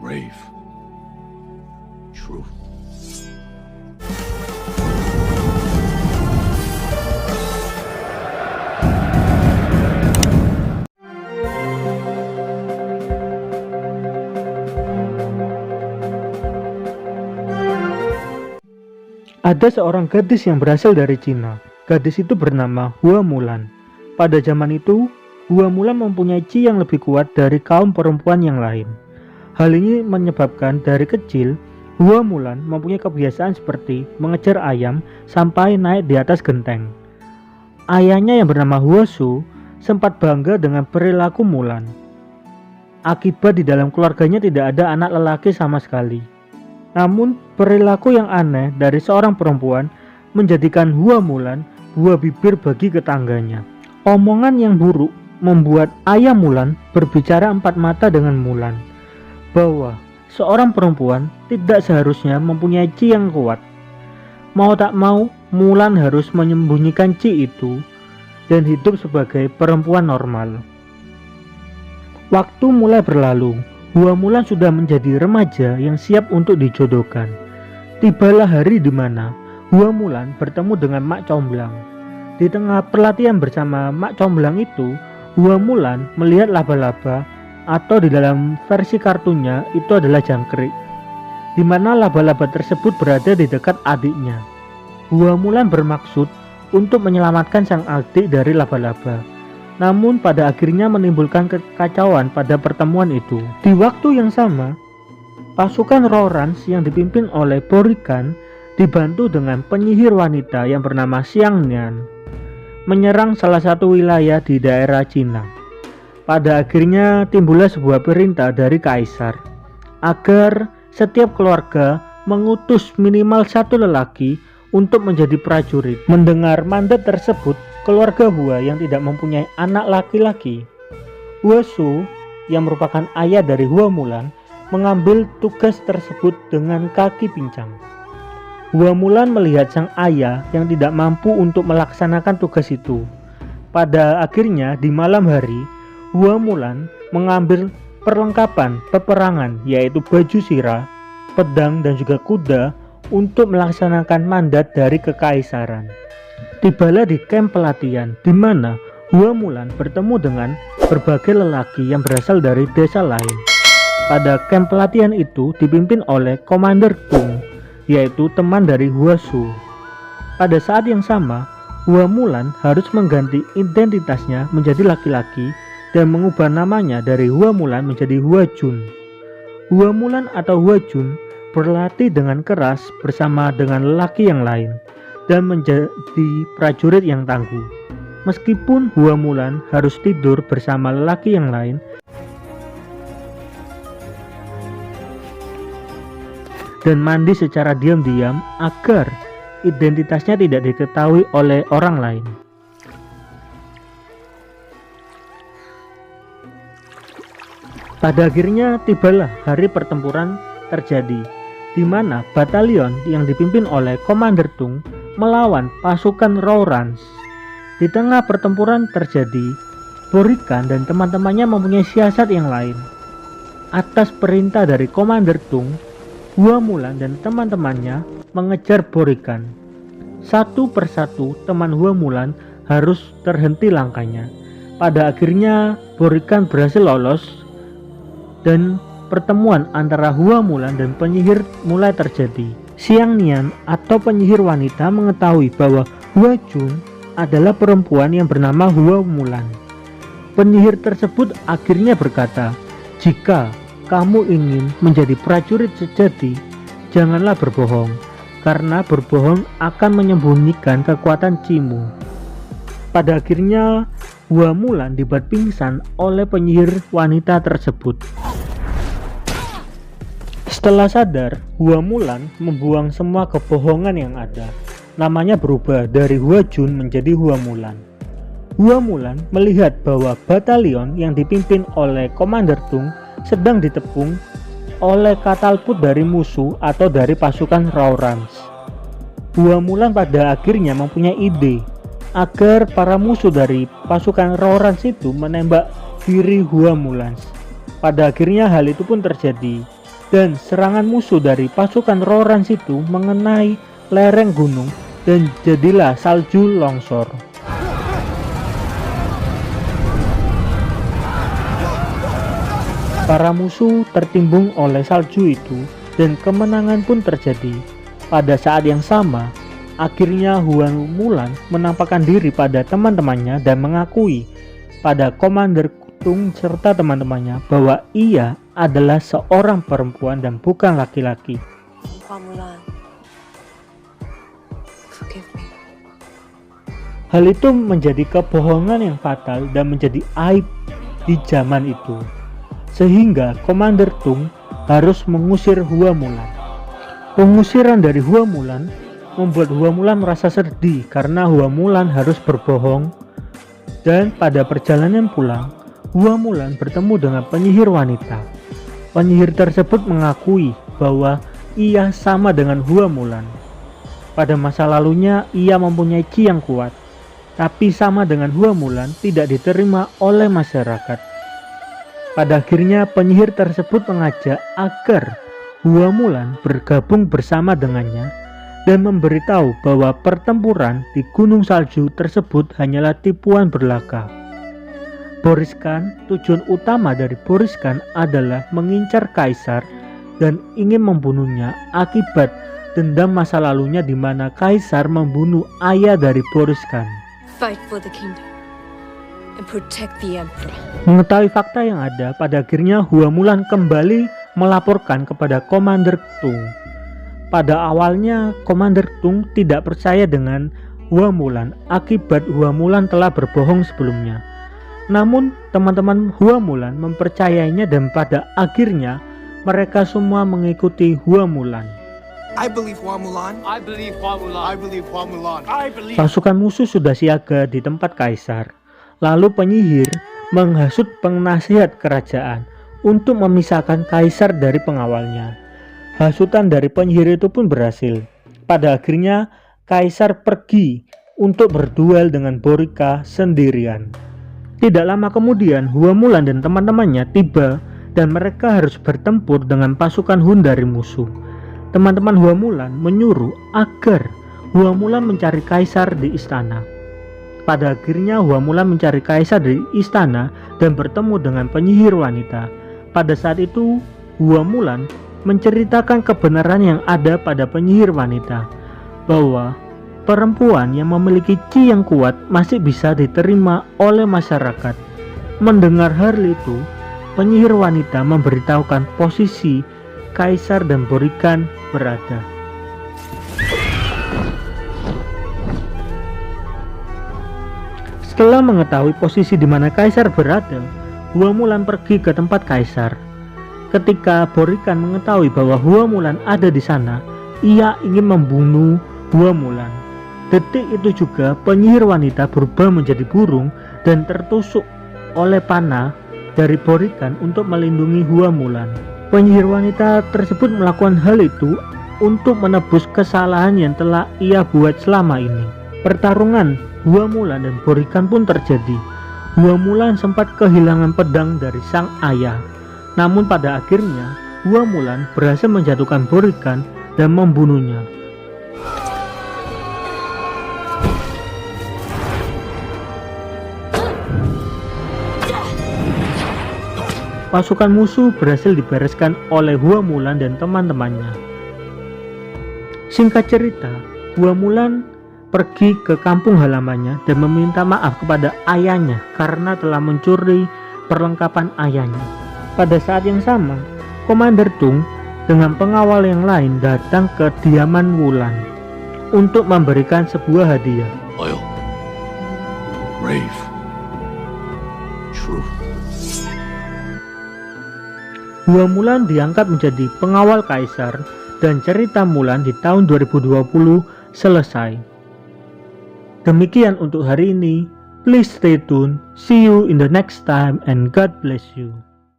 brave, true. Ada seorang gadis yang berasal dari Cina. Gadis itu bernama Hua Mulan. Pada zaman itu, Hua Mulan mempunyai chi yang lebih kuat dari kaum perempuan yang lain. Hal ini menyebabkan dari kecil, Hua Mulan mempunyai kebiasaan seperti mengejar ayam sampai naik di atas genteng. Ayahnya yang bernama Hua Su sempat bangga dengan perilaku Mulan. Akibat di dalam keluarganya tidak ada anak lelaki sama sekali. Namun perilaku yang aneh dari seorang perempuan menjadikan Hua Mulan buah bibir bagi tetangganya. Omongan yang buruk membuat ayah Mulan berbicara empat mata dengan Mulan bahwa seorang perempuan tidak seharusnya mempunyai chi yang kuat. Mau tak mau, Mulan harus menyembunyikan chi itu dan hidup sebagai perempuan normal. Waktu mulai berlalu. Hua Mulan sudah menjadi remaja yang siap untuk dijodohkan. Tibalah hari di mana Hua Mulan bertemu dengan Mak Comblang. Di tengah pelatihan bersama Mak Comblang itu, Hua Mulan melihat laba-laba atau di dalam versi kartunya itu adalah jangkrik, di mana laba-laba tersebut berada di dekat adiknya. Hua Mulan bermaksud untuk menyelamatkan sang adik dari laba-laba. Namun pada akhirnya menimbulkan kekacauan pada pertemuan itu. Di waktu yang sama, pasukan Rorans yang dipimpin oleh Borikan dibantu dengan penyihir wanita yang bernama Xiang Nian menyerang salah satu wilayah di daerah Cina. Pada akhirnya timbullah sebuah perintah dari kaisar agar setiap keluarga mengutus minimal satu lelaki untuk menjadi prajurit. Mendengar mandat tersebut, keluarga Hua yang tidak mempunyai anak laki-laki, Hua Su yang merupakan ayah dari Hua Mulan, mengambil tugas tersebut dengan kaki pincang. Hua Mulan melihat sang ayah yang tidak mampu untuk melaksanakan tugas itu. Pada akhirnya di malam hari, Hua Mulan mengambil perlengkapan peperangan yaitu baju sirah, pedang dan juga kuda untuk melaksanakan mandat dari kekaisaran. Tibalah di kamp pelatihan di mana Hua Mulan bertemu dengan berbagai lelaki yang berasal dari desa lain. Pada kamp pelatihan itu dipimpin oleh Komander Tung, yaitu teman dari Hua Su. Pada saat yang sama, Hua Mulan harus mengganti identitasnya menjadi laki-laki dan mengubah namanya dari Hua Mulan menjadi Hua Jun. Hua Mulan atau Hua Jun berlatih dengan keras bersama dengan lelaki yang lain dan menjadi prajurit yang tangguh. Meskipun Hua Mulan harus tidur bersama lelaki yang lain dan mandi secara diam-diam agar identitasnya tidak diketahui oleh orang lain. Pada akhirnya tibalah hari pertempuran terjadi, di mana batalion yang dipimpin oleh Komander Tung melawan pasukan Rorans. Di tengah pertempuran terjadi, Borikan dan teman-temannya mempunyai siasat yang lain. Atas perintah dari Komander Tung, Hua Mulan dan teman-temannya mengejar Borikan. Satu persatu teman Hua Mulan harus terhenti langkahnya. Pada akhirnya Borikan berhasil lolos dan pertemuan antara Hua Mulan dan penyihir mulai terjadi. Xiang Nian atau penyihir wanita mengetahui bahwa Hua Jun adalah perempuan yang bernama Hua Mulan. Penyihir tersebut akhirnya berkata, "Jika kamu ingin menjadi prajurit sejati, janganlah berbohong, karena berbohong akan menyembunyikan kekuatan Cimu." Pada akhirnya Hua Mulan dibuat pingsan oleh penyihir wanita tersebut. Setelah sadar, Hua Mulan membuang semua kebohongan yang ada. Namanya berubah dari Hua Jun menjadi Hua Mulan. Hua Mulan melihat bahwa batalion yang dipimpin oleh Komander Tung sedang ditepung oleh katapult dari musuh atau dari pasukan Rorans. Hua Mulan pada akhirnya mempunyai ide agar para musuh dari pasukan Rorans itu menembak diri Hua Mulan. Pada akhirnya hal itu pun terjadi. dan serangan musuh dari pasukan Rorans itu mengenai lereng gunung dan jadilah salju longsor. Para musuh tertimbun oleh salju itu dan kemenangan pun terjadi. Pada saat yang sama, akhirnya Hua Mulan menampakkan diri pada teman-temannya dan mengakui pada Komander Tung serta teman-temannya bahwa ia adalah seorang perempuan dan bukan laki-laki. Hua Mulan, forgive me. Hal itu menjadi kebohongan yang fatal dan menjadi aib di zaman itu, sehingga Komander Tung harus mengusir Hua Mulan. Pengusiran dari Hua Mulan membuat Hua Mulan merasa sedih karena Hua Mulan harus berbohong, dan pada perjalanan pulang, Hua Mulan bertemu dengan penyihir wanita. Penyihir tersebut mengakui bahwa ia sama dengan Hua Mulan. Pada masa lalunya ia mempunyai ki yang kuat, tapi sama dengan Hua Mulan tidak diterima oleh masyarakat. Pada akhirnya penyihir tersebut mengajak agar Hua Mulan bergabung bersama dengannya dan memberitahu bahwa pertempuran di Gunung Salju tersebut hanyalah tipuan belaka. Boris Khan, tujuan utama dari Boris Khan adalah mengincar Kaisar dan ingin membunuhnya akibat dendam masa lalunya di mana Kaisar membunuh ayah dari Boris Khan. Fight for the kingdom and protect the emperor. Mengetahui fakta yang ada, pada akhirnya Hua Mulan kembali melaporkan kepada Komander Tung. Pada awalnya Komander Tung tidak percaya dengan Hua Mulan akibat Hua Mulan telah berbohong sebelumnya. Namun teman-teman Hua Mulan mempercayainya dan pada akhirnya mereka semua mengikuti Hua Mulan. I believe Hua Mulan. I believe Hua Mulan. I believe Hua Mulan. I believe. Pasukan musuh sudah siaga di tempat Kaisar. Lalu penyihir menghasut penasihat kerajaan untuk memisahkan Kaisar dari pengawalnya. Hasutan dari penyihir itu pun berhasil. Pada akhirnya Kaisar pergi untuk berduel dengan Borika sendirian. Tidak lama kemudian Hua Mulan dan teman-temannya tiba dan mereka harus bertempur dengan pasukan Hun dari musuh. Teman-teman Hua Mulan menyuruh agar Hua Mulan mencari Kaisar di istana. Pada akhirnya Hua Mulan mencari Kaisar di istana dan bertemu dengan penyihir wanita. Pada saat itu Hua Mulan menceritakan kebenaran yang ada pada penyihir wanita, bahwa perempuan yang memiliki ki yang kuat masih bisa diterima oleh masyarakat. Mendengar hal itu, penyihir wanita memberitahukan posisi Kaisar dan Borikan berada. Setelah mengetahui posisi di mana Kaisar berada, Hua Mulan pergi ke tempat Kaisar. Ketika Borikan mengetahui bahwa Hua Mulan ada di sana, ia ingin membunuh Hua Mulan. Detik itu juga penyihir wanita berubah menjadi burung dan tertusuk oleh panah dari Borikan untuk melindungi Hua Mulan. Penyihir wanita tersebut melakukan hal itu untuk menebus kesalahan yang telah ia buat selama ini. Pertarungan Hua Mulan dan Borikan pun terjadi. Hua Mulan sempat kehilangan pedang dari sang ayah. Namun pada akhirnya Hua Mulan berhasil menjatuhkan Borikan dan membunuhnya. Pasukan musuh berhasil dibereskan oleh Hua Mulan dan teman-temannya. Singkat cerita, Hua Mulan pergi ke kampung halamannya dan meminta maaf kepada ayahnya karena telah mencuri perlengkapan ayahnya. Pada saat yang sama, Komander Tung dengan pengawal yang lain datang ke kediaman Wulan untuk memberikan sebuah hadiah. Loyal. Brave. True. Hua Mulan diangkat menjadi pengawal Kaisar dan cerita Mulan di tahun 2020 selesai. Demikian untuk hari ini. Please stay tuned. See you in the next time and God bless you.